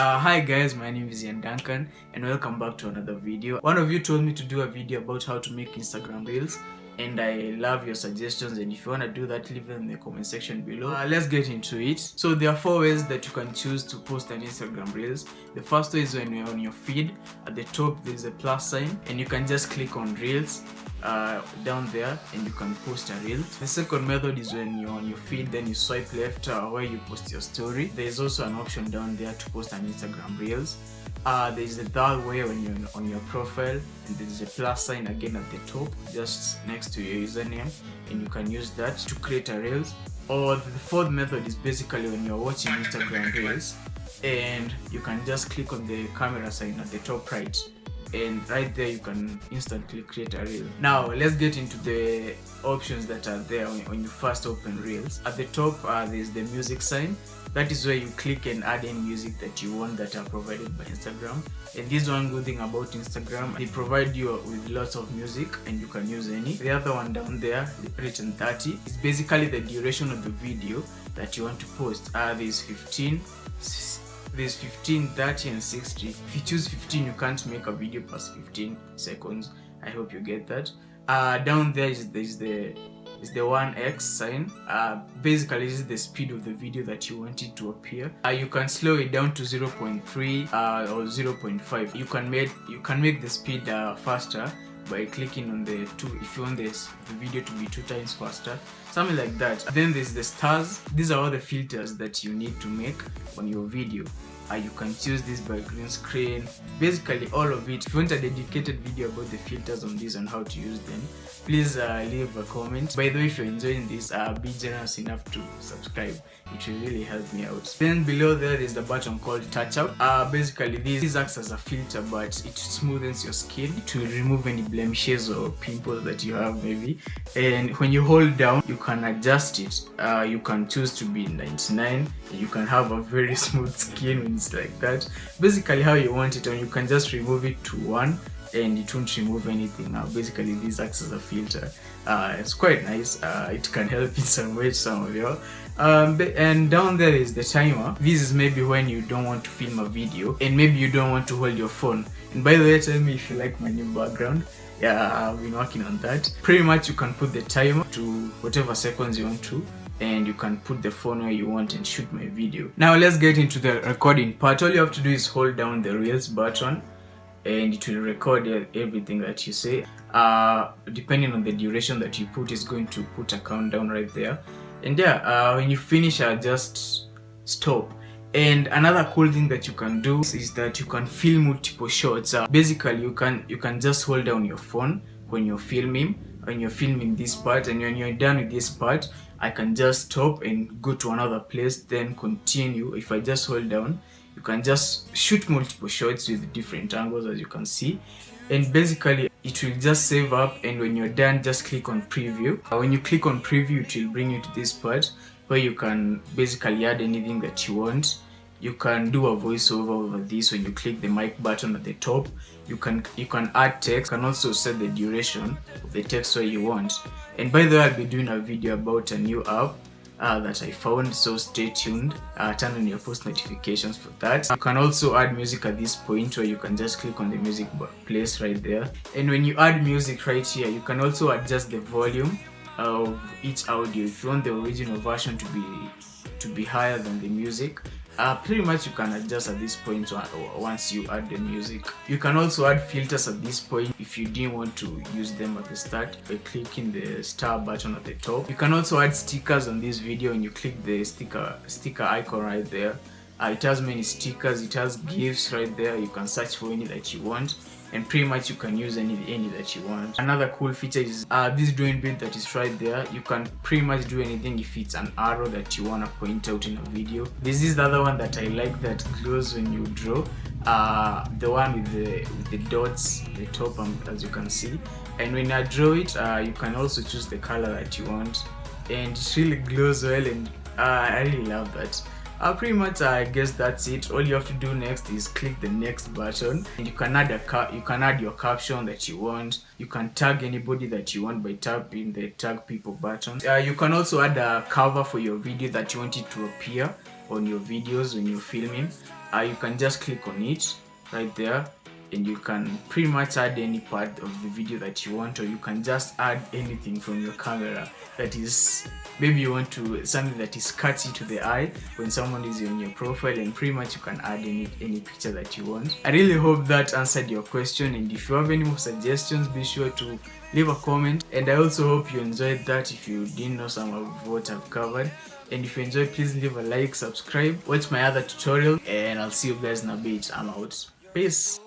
Hi guys, my name is Ian Duncan and welcome back to another video. One of you told me to do a video about how to make Instagram Reels and I love your suggestions, and if you want to do that, leave them in the comment section below. Let's get into it. So there are 4 ways that you can choose to post an Instagram Reels. The first way is when you're on your feed. At the top there's a plus sign and you can just click on Reels down there and you can post a reel. The second method is when you're on your feed, then you swipe left where you post your story. There's also an option down there to post an Instagram Reels. There's the third way when you're on your profile, and there's a plus sign again at the top just next to your username, and you can use that to create a Reels. Or the fourth method is basically when you're watching Instagram Reels and you can just click on the camera sign at the top right, and right there you can instantly create a reel. Now let's get into the options that are there when you first open Reels. At the top there's the music sign. That is where you click and add any music that you want that are provided by Instagram. And this one good thing about Instagram, they provide you with lots of music and you can use any. The other one down there, written 30, is basically the duration of the video that you want to post. There's 15, 30 and 60. If you choose 15, you can't make a video past 15 seconds. I hope you get that. Down there is the 1x sign. Basically this is the speed of the video that you want it to appear. You can slow it down to 0.3 or 0.5. You can make the speed faster by clicking on the 2 if you want the video to be 2 times faster, something like that. Then there's the stars. These are all the filters that you need to make on your video. You can choose this by green screen, basically all of it. If you want a dedicated video about the filters on this and how to use them, please leave a comment. By the way, if you're enjoying this, be generous enough to subscribe. It will really help me out. Then below there is the button called touch up. Basically this acts as a filter, but it smoothens your skin. It will remove any blemishes or pimples that you have maybe. And when you hold down, you can adjust it. You can choose to be 99. You can have a very smooth skin when it's like that. Basically how you want it, and you can just remove it to 1 and it won't remove anything. Basically this acts as a filter. It's quite nice. It can help in some way, some of you. And down there is the timer. This is maybe when you don't want to film a video and maybe you don't want to hold your phone. And by the way, tell me if you like my new background. Yeah, I've been working on that. Pretty much you can put the timer to whatever seconds you want to, and you can put the phone where you want and shoot my video. Now let's get into the recording part. All you have to do is hold down the Reels button and it will record everything that you say. Depending on the duration that you put, it's going to put a countdown right there. And yeah, when you finish, just stop. And another cool thing that you can do is that you can film multiple shots. Basically you can just hold down your phone when you're filming this part, and when you're done with this part, I can just stop and go to another place, then continue. If I just hold down, you can just shoot multiple shots with different angles, as you can see, and basically it will just save up. And when you're done, just click on preview. When you click on preview, it will bring you to this part where you can basically add anything that you want. You can do a voiceover over this. When you click the mic button at the top, you can add text. You can also set the duration of the text where you want. And by the way, I'll be doing a video about a new app that I found, so stay tuned. Turn on your post notifications for that. You can also add music at this point, where you can just click on the music place right there. And when you add music right here, you can also adjust the volume of each audio. If you want the original version to be higher than the music, pretty much you can adjust at this point once you add the music. You can also add filters at this point if you didn't want to use them at the start, by clicking the star button at the top. You can also add stickers on this video, and you click the sticker icon right there. It has many stickers, it has GIFs right there. You can search for any that you want, and pretty much you can use any that you want. Another cool feature is this drawing bit that is right there. You can pretty much do anything if it's an arrow that you want to point out in a video. This is the other one that I like, that glows when you draw. The one with the dots at the top, as you can see. And when I draw it, you can also choose the color that you want, and it really glows well, and I really love that. Pretty much I guess that's it. All you have to do next is click the next button, and you can add your caption that you want. You can tag anybody that you want by tapping the tag people button. You can also add a cover for your video that you want it to appear on your videos when you're filming. you can just click on it right there, and you can pretty much add any part of the video that you want, or you can just add anything from your camera that is, maybe you want to something that is catchy to the eye when someone is on your profile, and pretty much you can add any picture that you want. I really hope that answered your question, and if you have any more suggestions, be sure to leave a comment. And I also hope you enjoyed that if you didn't know some of what I've covered. And if you enjoyed, please leave a like, subscribe, watch my other tutorial, and I'll see you guys in a bit. I'm out. Peace.